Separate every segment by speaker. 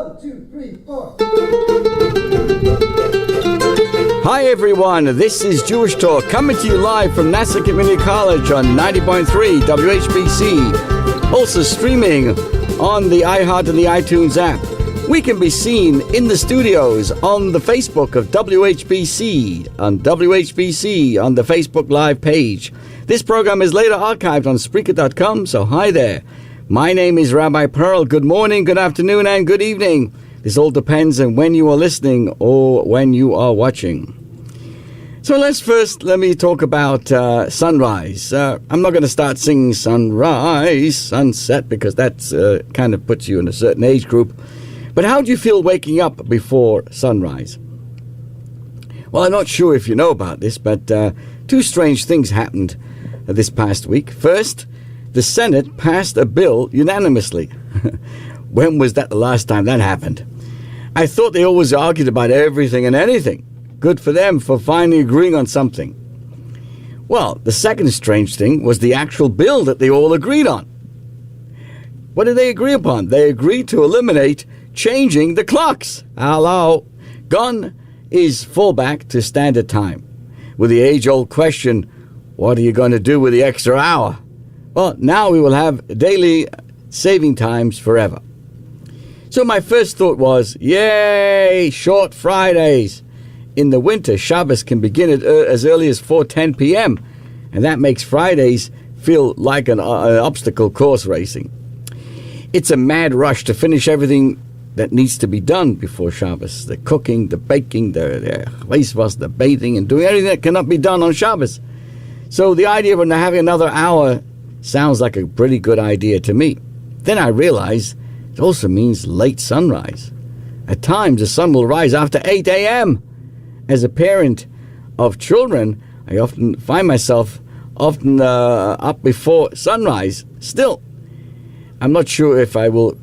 Speaker 1: 1, 2, 3, 4.
Speaker 2: Hi everyone, this is Jewish Talk coming to you live from Nassau Community College on 90.3 WHPC. Also streaming on the iHeart and the iTunes app. We can be seen in the studios on the Facebook of WHPC, on WHPC, on the Facebook Live page. This program is later archived on Spreaker.com, so hi there. My name is Rabbi Perl. Good morning, good afternoon, and good evening. This all depends on when you are listening or when you are watching. So let me talk about sunrise. I'm not going to start singing sunrise, sunset, because that kind of puts you in a certain age group. But how do you feel waking up before sunrise? Well, I'm not sure if you know about this, but two strange things happened this past week. First, the Senate passed a bill unanimously. When was that the last time that happened? I thought they always argued about everything and anything. Good for them for finally agreeing on something. Well, the second strange thing was the actual bill that they all agreed on. What did they agree upon? They agreed to eliminate changing the clocks. Hello. Gone is fallback to standard time. With the age-old question, what are you going to do with the extra hour? Well, now we will have daily saving times forever. So my first thought was, yay, short Fridays. In the winter, Shabbos can begin at as early as 4:10 p.m., and that makes Fridays feel like an obstacle course racing. It's a mad rush to finish everything that needs to be done before Shabbos. The cooking, the baking, the the bathing, and doing everything that cannot be done on Shabbos. So the idea of having another hour sounds like a pretty good idea to me. Then I realized it also means late sunrise. At times, the sun will rise after 8 a.m. As a parent of children, I often find myself up before sunrise. Still, I'm not sure if I will.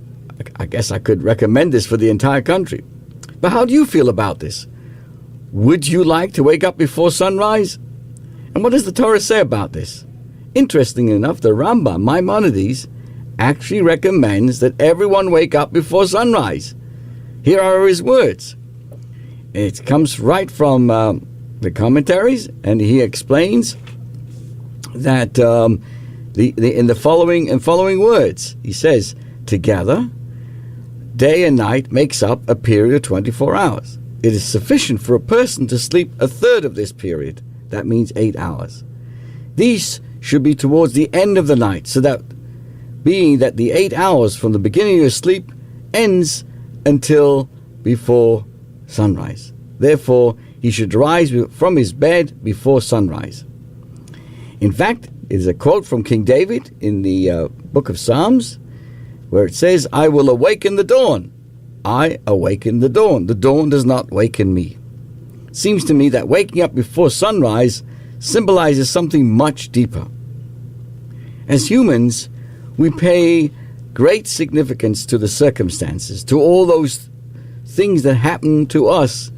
Speaker 2: I guess I could recommend this for the entire country. But how do you feel about this? Would you like to wake up before sunrise? And what does the Torah say about this? Interesting enough, the Rambam, Maimonides, actually recommends that everyone wake up before sunrise. Here are his words. It comes right from the commentaries, and he explains that in the following words, he says, together, day and night makes up a period of 24 hours. It is sufficient for a person to sleep a third of this period. That means 8 hours. These should be towards the end of the night, so that being that the 8 hours from the beginning of your sleep ends until before sunrise. Therefore, he should rise from his bed before sunrise. In fact, it is a quote from King David in the book of Psalms, where it says, I will awaken the dawn. I awaken the dawn. The dawn does not waken me. It seems to me that waking up before sunrise symbolizes something much deeper. As humans, we pay great significance to the circumstances, to all those things that happen to us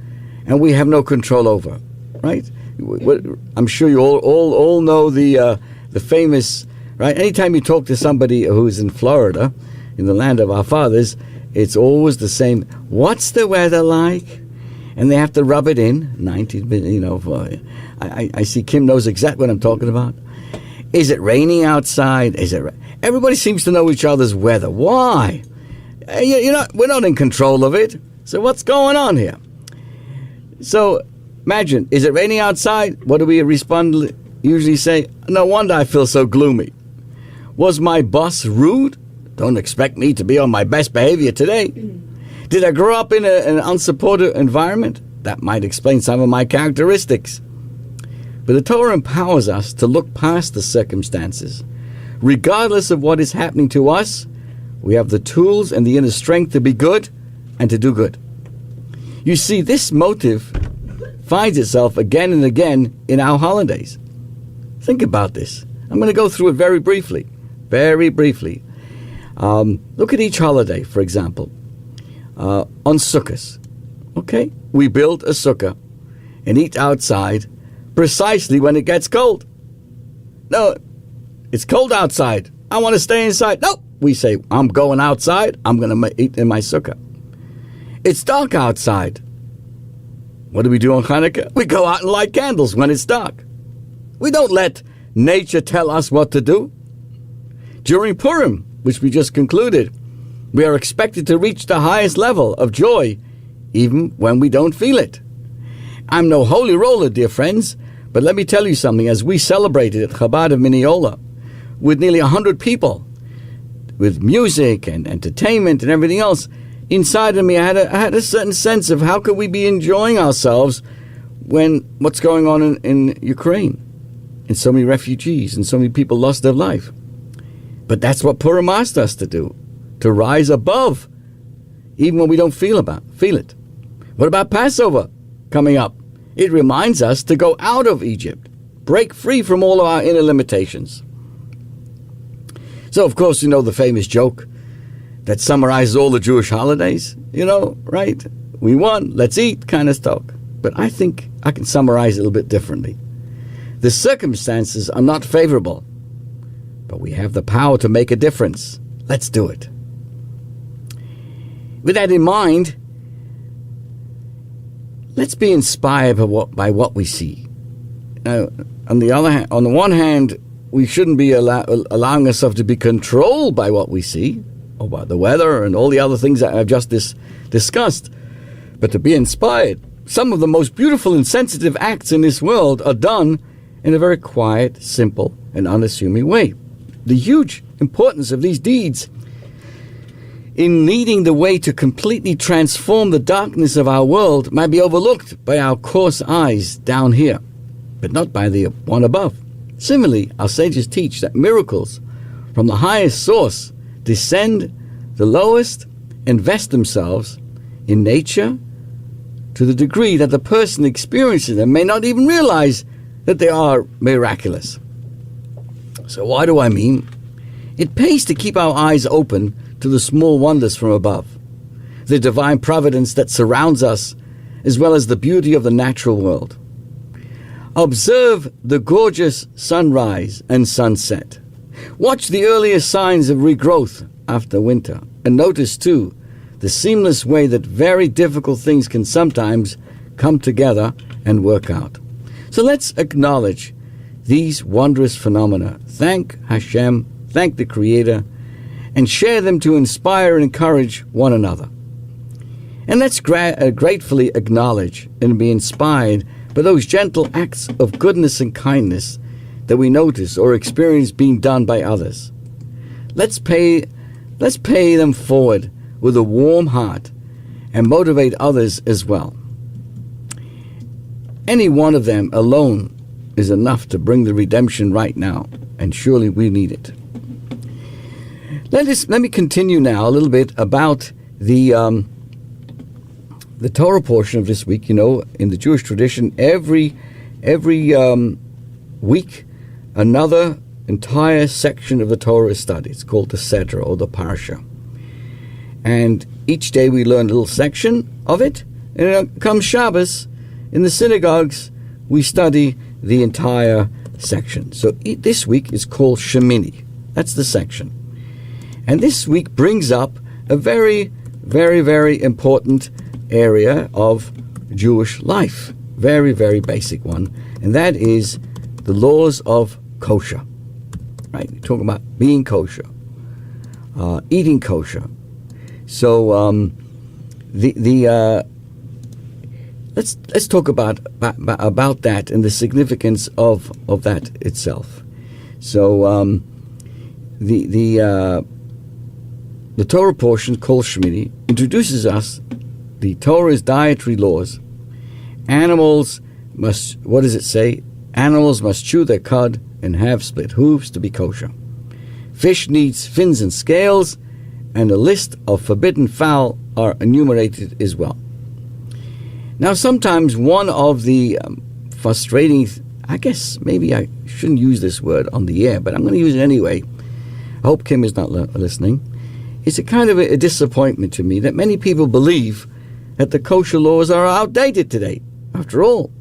Speaker 2: and we have no control over, right? I'm sure you all know the famous, right? Anytime you talk to somebody who's in Florida, in the land of our fathers, it's always the same. What's the weather like? And they have to rub it in. 19, I see Kim knows exactly what I'm talking about. Is it raining outside? Everybody seems to know each other's weather. Why? We're not in control of it. So what's going on here? So imagine, is it raining outside? What do we usually say? No wonder I feel so gloomy. Was my boss rude? Don't expect me to be on my best behavior today. Did I grow up in an unsupportive environment? That might explain some of my characteristics. But the Torah empowers us to look past the circumstances. Regardless of what is happening to us, we have the tools and the inner strength to be good and to do good. You see, this motive finds itself again and again in our holidays. Think about this. I'm going to go through it very briefly. Very briefly. Look at each holiday, for example. On Sukkot, okay? We build a sukkah and eat outside precisely when it gets cold. No, it's cold outside. I want to stay inside. No, we say, I'm going outside. I'm going to eat in my sukkah. It's dark outside. What do we do on Hanukkah? We go out and light candles when it's dark. We don't let nature tell us what to do. During Purim, which we just concluded, we are expected to reach the highest level of joy, even when we don't feel it. I'm no holy roller, dear friends, but let me tell you something. As we celebrated at Chabad of Mineola, with nearly 100 people, with music and entertainment and everything else, inside of me I had a certain sense of how could we be enjoying ourselves when what's going on in Ukraine, and so many refugees and so many people lost their life. But that's what Purim asked us to do, to rise above, even when we don't feel it. What about Passover coming up? It reminds us to go out of Egypt, break free from all of our inner limitations. So, of course, you know the famous joke that summarizes all the Jewish holidays, right? We won, let's eat kind of talk. But I think I can summarize it a little bit differently. The circumstances are not favorable, but we have the power to make a difference. Let's do it. With that in mind, let's be inspired by what we see. Now, on the one hand, we shouldn't be allowing ourselves to be controlled by what we see, or by the weather and all the other things that I've just discussed, but to be inspired. Some of the most beautiful and sensitive acts in this world are done in a very quiet, simple, and unassuming way. The huge importance of these deeds in leading the way to completely transform the darkness of our world might be overlooked by our coarse eyes down here, but not by the one above. Similarly, our sages teach that miracles from the highest source descend the lowest and vest themselves in nature to the degree that the person experiencing them may not even realize that they are miraculous. So what do I mean? It pays to keep our eyes open to the small wonders from above, the divine providence that surrounds us, as well as the beauty of the natural world. Observe the gorgeous sunrise and sunset. Watch the earliest signs of regrowth after winter, and notice too the seamless way that very difficult things can sometimes come together and work out. So let's acknowledge these wondrous phenomena. Thank Hashem, thank the Creator, and share them to inspire and encourage one another. And let's gratefully acknowledge and be inspired by those gentle acts of goodness and kindness that we notice or experience being done by others. Let's pay them forward with a warm heart and motivate others as well. Any one of them alone is enough to bring the redemption right now, and surely we need it. Let me continue now a little bit about the Torah portion of this week. In the Jewish tradition, every week, another entire section of the Torah is studied. It's called the Sedra, or the Parsha. And each day we learn a little section of it, and comes Shabbos, in the synagogues, we study the entire section. So this week is called Shemini. That's the section. And this week brings up a very, very, very important area of Jewish life. Very, very basic one. And that is the laws of kosher. Right? We're talking about being kosher, eating kosher. So let's talk about that and the significance of that itself. So the Torah portion called Shemini introduces us the Torah's dietary laws. Animals must, what does it say? Animals must chew their cud and have split hooves to be kosher. Fish needs fins and scales, and a list of forbidden fowl are enumerated as well. Now, sometimes one of the frustrating, I guess maybe I shouldn't use this word on the air, but I'm going to use it anyway. I hope Kim is not listening. It's a kind of a disappointment to me that many people believe that the kosher laws are outdated today. After all,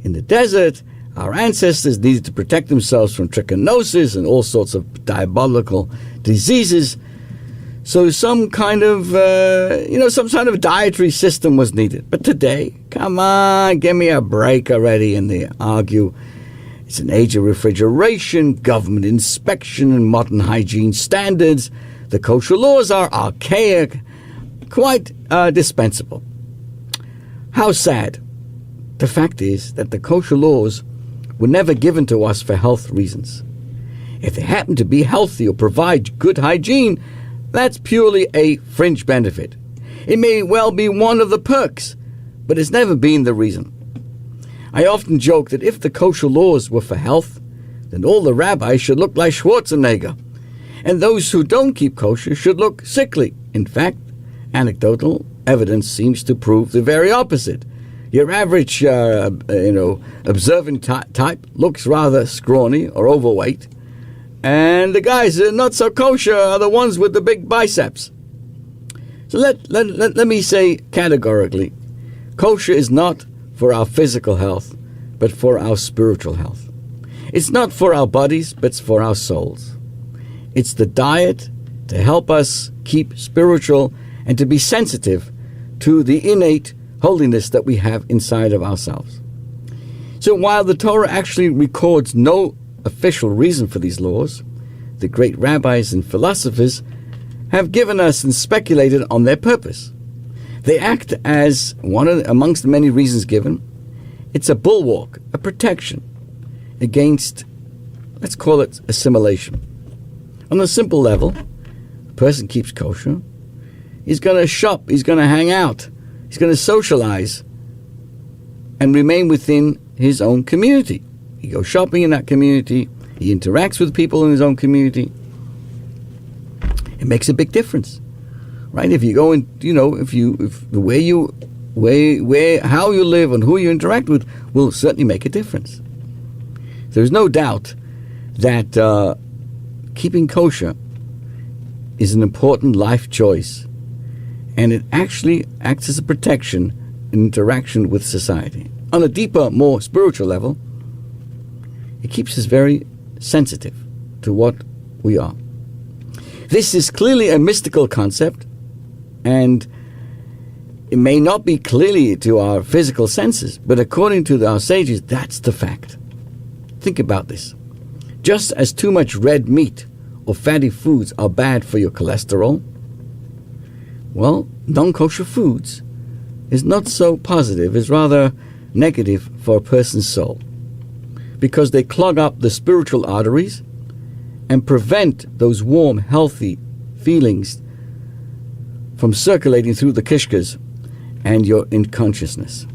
Speaker 2: in the desert, our ancestors needed to protect themselves from trichinosis and all sorts of diabolical diseases. So some kind of, some sort of dietary system was needed. But today, come on, give me a break already. And they argue it's an age of refrigeration, government inspection, and modern hygiene standards. The kosher laws are archaic, quite dispensable. How sad. The fact is that the kosher laws were never given to us for health reasons. If they happen to be healthy or provide good hygiene, that's purely a fringe benefit. It may well be one of the perks, but it's never been the reason. I often joke that if the kosher laws were for health, then all the rabbis should look like Schwarzenegger, and those who don't keep kosher should look sickly. In fact, anecdotal evidence seems to prove the very opposite. Your average, observant type looks rather scrawny or overweight, and the guys that are not so kosher are the ones with the big biceps. So let me say categorically, kosher is not for our physical health, but for our spiritual health. It's not for our bodies, but it's for our souls. It's the diet to help us keep spiritual and to be sensitive to the innate holiness that we have inside of ourselves. So while the Torah actually records no official reason for these laws, the great rabbis and philosophers have given us and speculated on their purpose. They act as amongst the many reasons given. It's a bulwark, a protection against, let's call it, assimilation. On a simple level, a person keeps kosher. He's going to shop, he's going to hang out, he's going to socialize and remain within his own community. He goes shopping in that community, he interacts with people in his own community. It makes a big difference, right? If you go in, how you live and who you interact with will certainly make a difference. There's no doubt that keeping kosher is an important life choice, and it actually acts as a protection in interaction with society. On a deeper, more spiritual level, it keeps us very sensitive to what we are. This is clearly a mystical concept, and it may not be clearly to our physical senses, but according to our sages, that's the fact. Think about this. Just as too much red meat or fatty foods are bad for your cholesterol, well, non-kosher foods is not so positive, is rather negative for a person's soul, because they clog up the spiritual arteries and prevent those warm, healthy feelings from circulating through the kishkas and your in consciousness.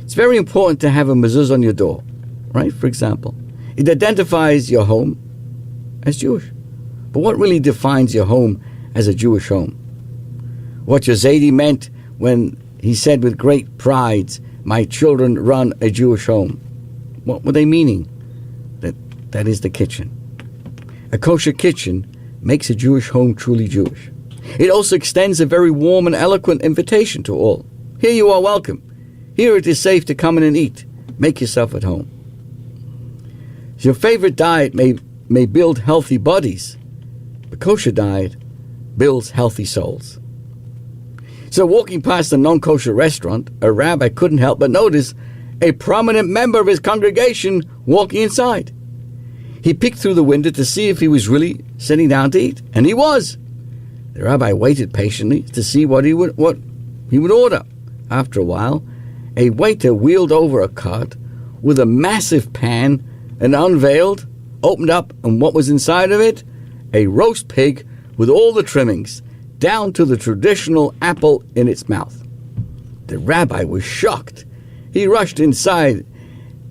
Speaker 2: It's very important to have a mezuzah on your door, right? For example, it identifies your home as Jewish. But what really defines your home as a Jewish home? What Yazidi meant when he said with great pride, "My children run a Jewish home." What were they meaning? That is the kitchen. A kosher kitchen makes a Jewish home truly Jewish. It also extends a very warm and eloquent invitation to all. Here you are welcome. Here it is safe to come in and eat. Make yourself at home. Your favorite diet may build healthy bodies. The kosher diet builds healthy souls. So walking past a non-kosher restaurant, a rabbi couldn't help but notice a prominent member of his congregation walking inside. He peeked through the window to see if he was really sitting down to eat, and he was. The rabbi waited patiently to see what he would order. After a while, a waiter wheeled over a cart with a massive pan and unveiled, opened up, and what was inside of it? A roast pig with all the trimmings, down to the traditional apple in its mouth. The rabbi was shocked. He rushed inside.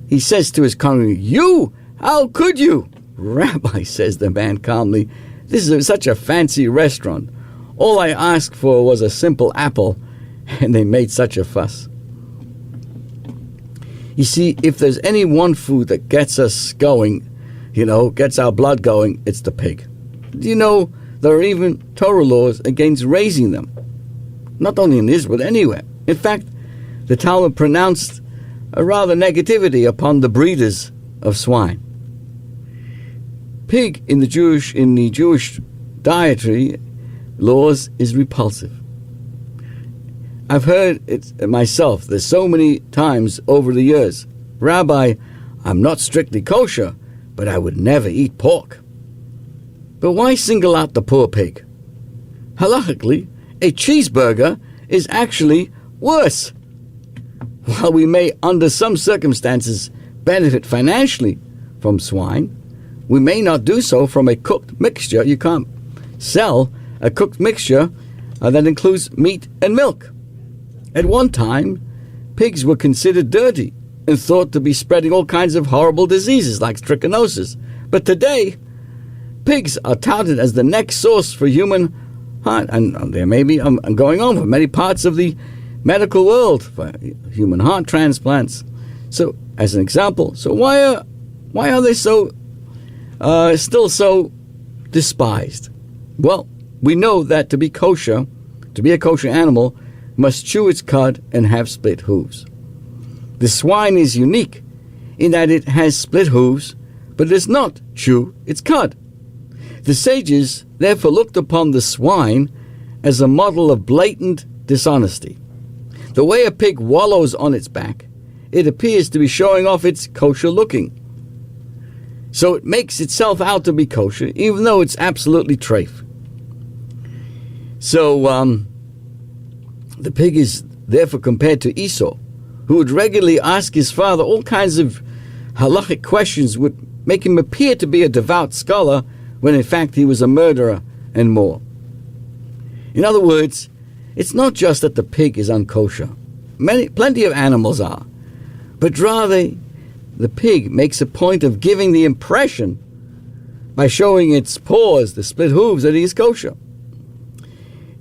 Speaker 2: He says to his congregation, "You! How could you?" "Rabbi," says the man calmly, "this is such a fancy restaurant. All I asked for was a simple apple, and they made such a fuss." You see, if there's any one food that gets us going, gets our blood going, it's the pig. Do you know there are even Torah laws against raising them? Not only in Israel, but anywhere. In fact, the Talmud pronounced a rather negativity upon the breeders of swine. Pig in the Jewish dietary laws is repulsive. I've heard it myself. There's so many times over the years, Rabbi, I'm not strictly kosher, but I would never eat pork. But why single out the poor pig? Halachically, a cheeseburger is actually worse. While we may, under some circumstances, benefit financially from swine, we may not do so from a cooked mixture. You can't sell a cooked mixture that includes meat and milk. At one time, pigs were considered dirty and thought to be spreading all kinds of horrible diseases like trichinosis. But today, pigs are touted as the next source for human heart, and there may be going on for many parts of the medical world for human heart transplants. So, as an example, so why are they so still so despised? Well, we know that to be kosher, to be a kosher animal, must chew its cud and have split hooves. The swine is unique in that it has split hooves, but does not chew its cud. The sages therefore looked upon the swine as a model of blatant dishonesty. The way a pig wallows on its back, it appears to be showing off its kosher looking. So it makes itself out to be kosher, even though it's absolutely treif. So the pig is therefore compared to Esau, who would regularly ask his father all kinds of halachic questions, would make him appear to be a devout scholar, when in fact he was a murderer and more. In other words, it's not just that the pig is unkosher. Plenty of animals are. But rather, the pig makes a point of giving the impression, by showing its paws, the split hooves, that he is kosher.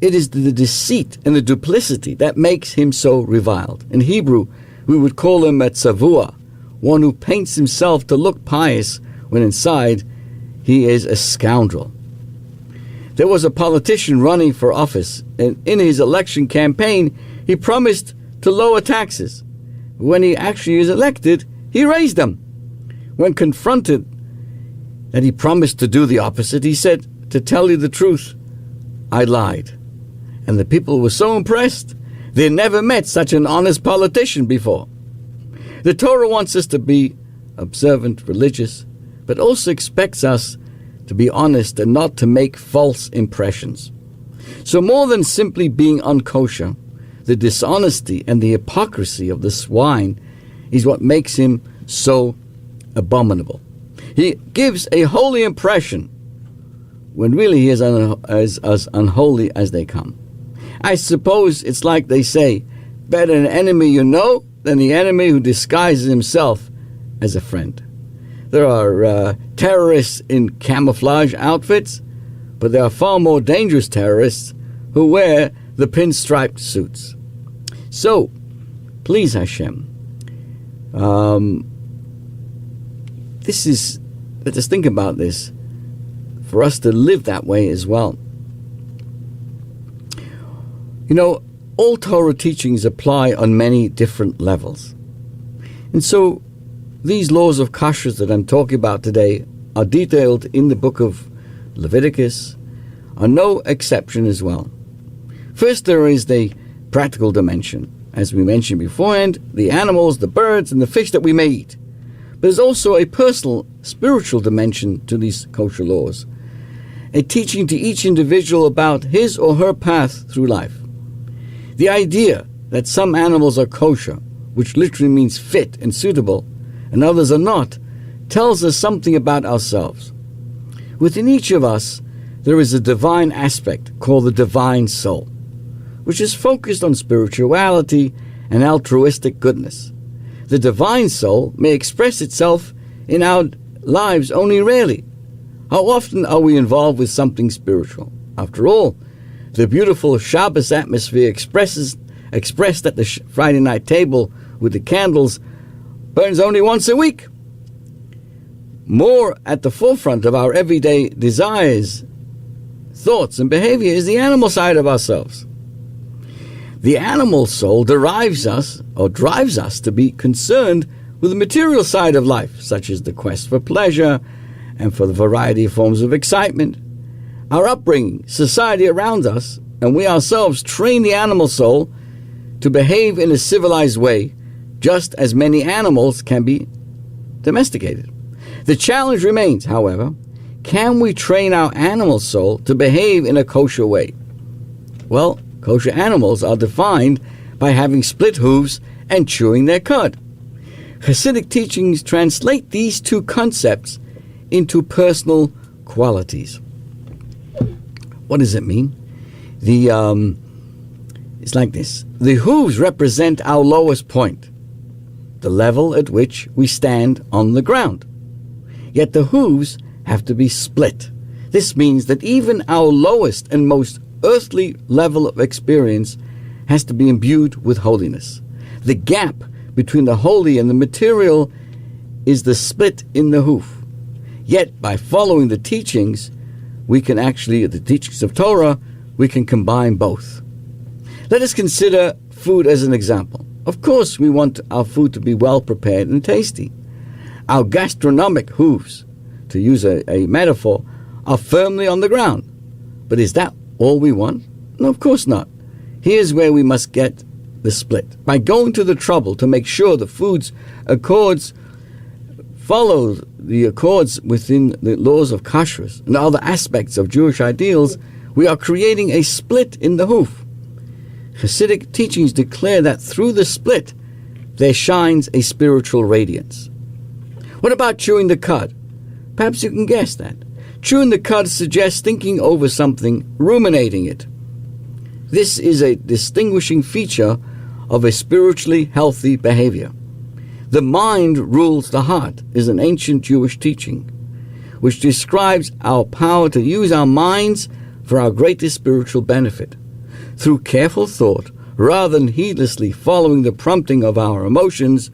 Speaker 2: It is the deceit and the duplicity that makes him so reviled. In Hebrew, we would call him a tzavua, one who paints himself to look pious when inside he is a scoundrel. There was a politician running for office, and in his election campaign, he promised to lower taxes. When he actually is elected, he raised them. When confronted that he promised to do the opposite, he said, "To tell you the truth, I lied." And the people were so impressed, they never met such an honest politician before. The Torah wants us to be observant, religious, but also expects us to be honest and not to make false impressions. So more than simply being unkosher, the dishonesty and the hypocrisy of the swine is what makes him so abominable. He gives a holy impression when really he is as unholy as they come. I suppose it's like they say, better an enemy you know than the enemy who disguises himself as a friend. There are terrorists in camouflage outfits, but there are far more dangerous terrorists who wear the pinstriped suits. So, please Hashem, let us think about this, for us to live that way as well. You know, all Torah teachings apply on many different levels. And so, these laws of kashrus that I'm talking about today are detailed in the book of Leviticus, are no exception as well. First, there is the practical dimension, as we mentioned beforehand, the animals, the birds, and the fish that we may eat. But there's also a personal, spiritual dimension to these kosher laws, a teaching to each individual about his or her path through life. The idea that some animals are kosher, which literally means fit and suitable, and others are not, tells us something about ourselves. Within each of us, there is a divine aspect called the divine soul, which is focused on spirituality and altruistic goodness. The divine soul may express itself in our lives only rarely. How often are we involved with something spiritual? After all, the beautiful Shabbos atmosphere expressed at the Friday night table with the candles burns only once a week. More at the forefront of our everyday desires, thoughts, and behavior is the animal side of ourselves. The animal soul drives us to be concerned with the material side of life, such as the quest for pleasure and for the variety of forms of excitement. Our upbringing, society around us, and we ourselves train the animal soul to behave in a civilized way, just as many animals can be domesticated. The challenge remains, however, can we train our animal soul to behave in a kosher way? Well, kosher animals are defined by having split hooves and chewing their cud. Hasidic teachings translate these two concepts into personal qualities. What does it mean? It's like this. The hooves represent our lowest point, the level at which we stand on the ground. Yet the hooves have to be split. This means that even our lowest and most earthly level of experience has to be imbued with holiness. The gap between the holy and the material is the split in the hoof. Yet by following the teachings, the teachings of Torah, we can combine both. Let us consider food as an example. Of course, we want our food to be well prepared and tasty. Our gastronomic hooves, to use a metaphor, are firmly on the ground. But is that all we want? No, of course not. Here's where we must get the split. By going to the trouble to make sure the food's accords follow the accords within the laws of kashrus and other aspects of Jewish ideals, we are creating a split in the hoof. Hasidic teachings declare that through the split, there shines a spiritual radiance. What about chewing the cud? Perhaps you can guess that. Chewing the cud suggests thinking over something, ruminating it. This is a distinguishing feature of a spiritually healthy behavior. The mind rules the heart is an ancient Jewish teaching, which describes our power to use our minds for our greatest spiritual benefit. Through careful thought, rather than heedlessly following the prompting of our emotions,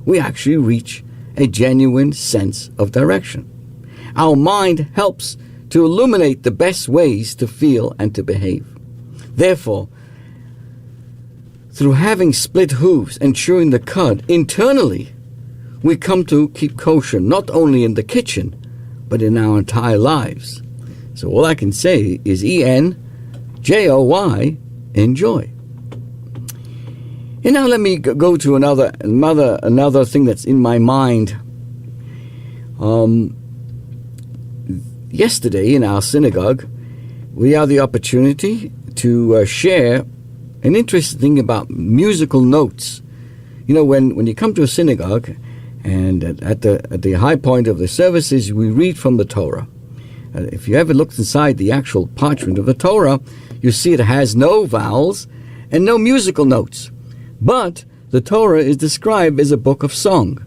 Speaker 2: we actually reach a genuine sense of direction. Our mind helps to illuminate the best ways to feel and to behave. Therefore, through having split hooves and chewing the cud, internally, we come to keep kosher not only in the kitchen, but in our entire lives. So all I can say is ENJOY, enjoy. And now let me go to another thing that's in my mind. Yesterday in our synagogue, we had the opportunity to share an interesting thing about musical notes. You know, when you come to a synagogue, and at the high point of the services, we read from the Torah. If you ever looked inside the actual parchment of the Torah, you see it has no vowels and no musical notes. But the Torah is described as a book of song.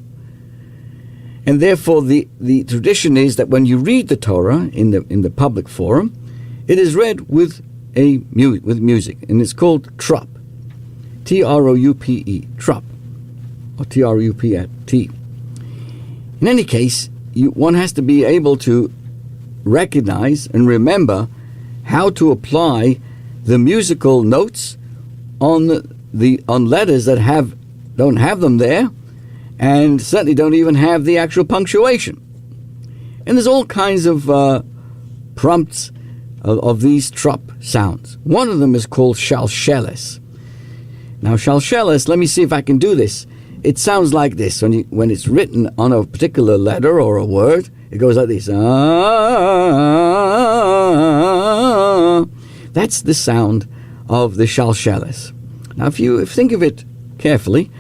Speaker 2: And therefore the tradition is that when you read the Torah in the public forum, it is read with music, and it's called trup. T-R-O-U-P-E, trup, or T-R-U-P-T. In any case, one has to be able to recognize and remember how to apply the musical notes on letters that don't have them there, and certainly don't even have the actual punctuation. And there's all kinds of prompts of these trup sounds. One of them is called shalsheles. Now shalsheles, let me see if I can do this. It sounds like this when it's written on a particular letter or a word. It goes like this. That's the sound of the shalsheles. Now if you think of it carefully,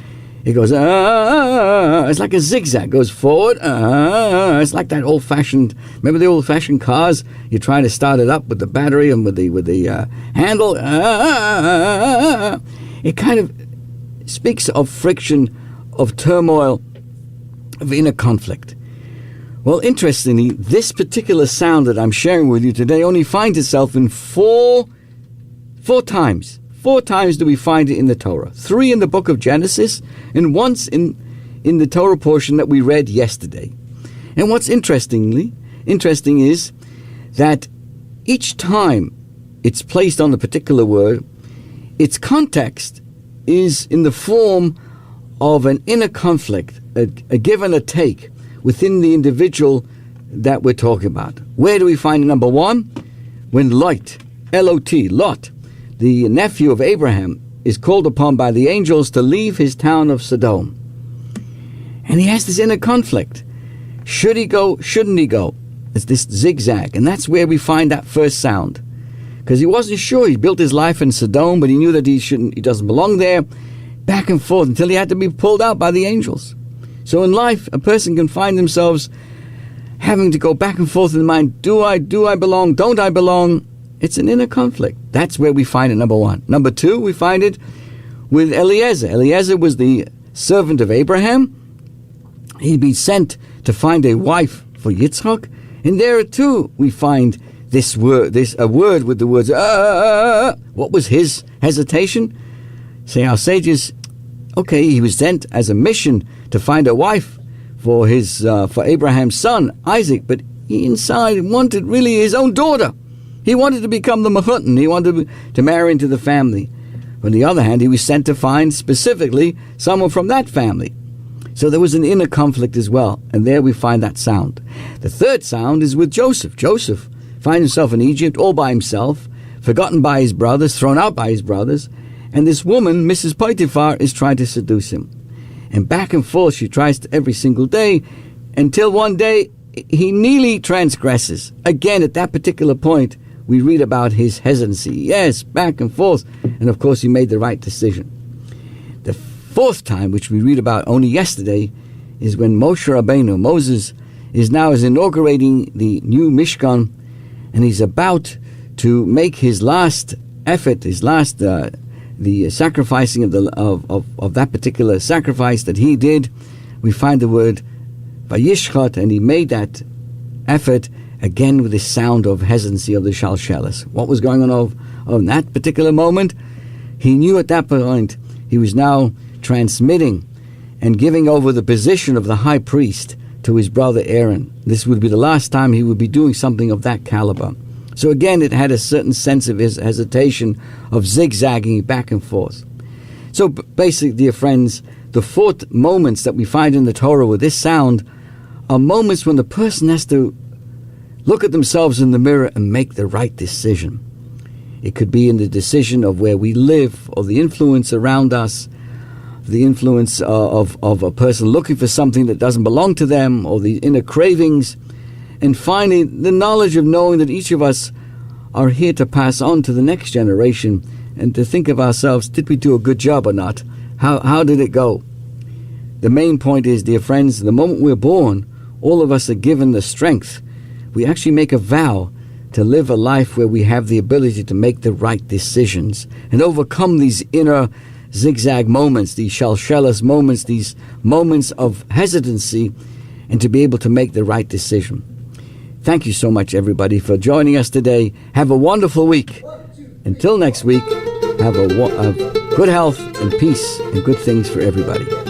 Speaker 2: it goes, it's like a zigzag, goes forward, it's like that old-fashioned, remember the old-fashioned cars? You're trying to start it up with the battery and with the handle, it kind of speaks of friction, of turmoil, of inner conflict. Well, interestingly, this particular sound that I'm sharing with you today only finds itself in four times. 4 times do we find it in the Torah. 3 in the book of Genesis, and once in the Torah portion that we read yesterday. And what's interesting is that each time it's placed on a particular word, its context is in the form of an inner conflict, a give and a take within the individual that we're talking about. Where do we find it? Number 1, when Lot, L-O-T, Lot, the nephew of Abraham, is called upon by the angels to leave his town of Sodom. And he has this inner conflict. Should he go? Shouldn't he go? It's this zigzag. And that's where we find that first sound. Because he wasn't sure. He built his life in Sodom, but he knew that he doesn't belong there. Back and forth until he had to be pulled out by the angels. So in life, a person can find themselves having to go back and forth in the mind. Do I belong? Don't I belong? It's an inner conflict. That's where we find it, number one. Number two, we find it with Eliezer. Eliezer was the servant of Abraham. He'd been sent to find a wife for Yitzchak. And there too, we find a word with the words, What was his hesitation? Say our sages, okay, he was sent as a mission to find a wife for Abraham's son, Isaac, but he inside wanted really his own daughter. He wanted to become the Mechutton. He wanted to marry into the family. On the other hand, he was sent to find specifically someone from that family. So there was an inner conflict as well, and there we find that sound. The third sound is with Joseph. Joseph finds himself in Egypt all by himself, forgotten by his brothers, thrown out by his brothers, and this woman, Mrs. Potiphar, is trying to seduce him. And back and forth she tries to every single day, until one day he nearly transgresses. Again, at that particular point, we read about his hesitancy. Yes, back and forth. And of course, he made the right decision. The fourth time, which we read about only yesterday, is when Moshe Rabbeinu, Moses, is inaugurating the new Mishkan, and he's about to make his last effort, the sacrificing of that particular sacrifice that he did. We find the word Vayishchat, and he made that effort again with this sound of hesitancy of the shalshelis. What was going on that particular moment? He knew at that point he was now transmitting and giving over the position of the high priest to his brother Aaron. This would be the last time he would be doing something of that caliber. So again, it had a certain sense of his hesitation, of zigzagging back and forth. So basically, dear friends, the four moments that we find in the Torah with this sound are moments when the person has to look at themselves in the mirror and make the right decision. It could be in the decision of where we live, or the influence around us, the influence of a person looking for something that doesn't belong to them, or the inner cravings. And finally, the knowledge of knowing that each of us are here to pass on to the next generation, and to think of ourselves, did we do a good job or not? How did it go? The main point is, dear friends, the moment we're born, all of us are given the strength. We actually make a vow to live a life where we have the ability to make the right decisions and overcome these inner zigzag moments, these shalshelis moments, these moments of hesitancy, and to be able to make the right decision. Thank you so much, everybody, for joining us today. Have a wonderful week. Until next week, have a good health and peace and good things for everybody.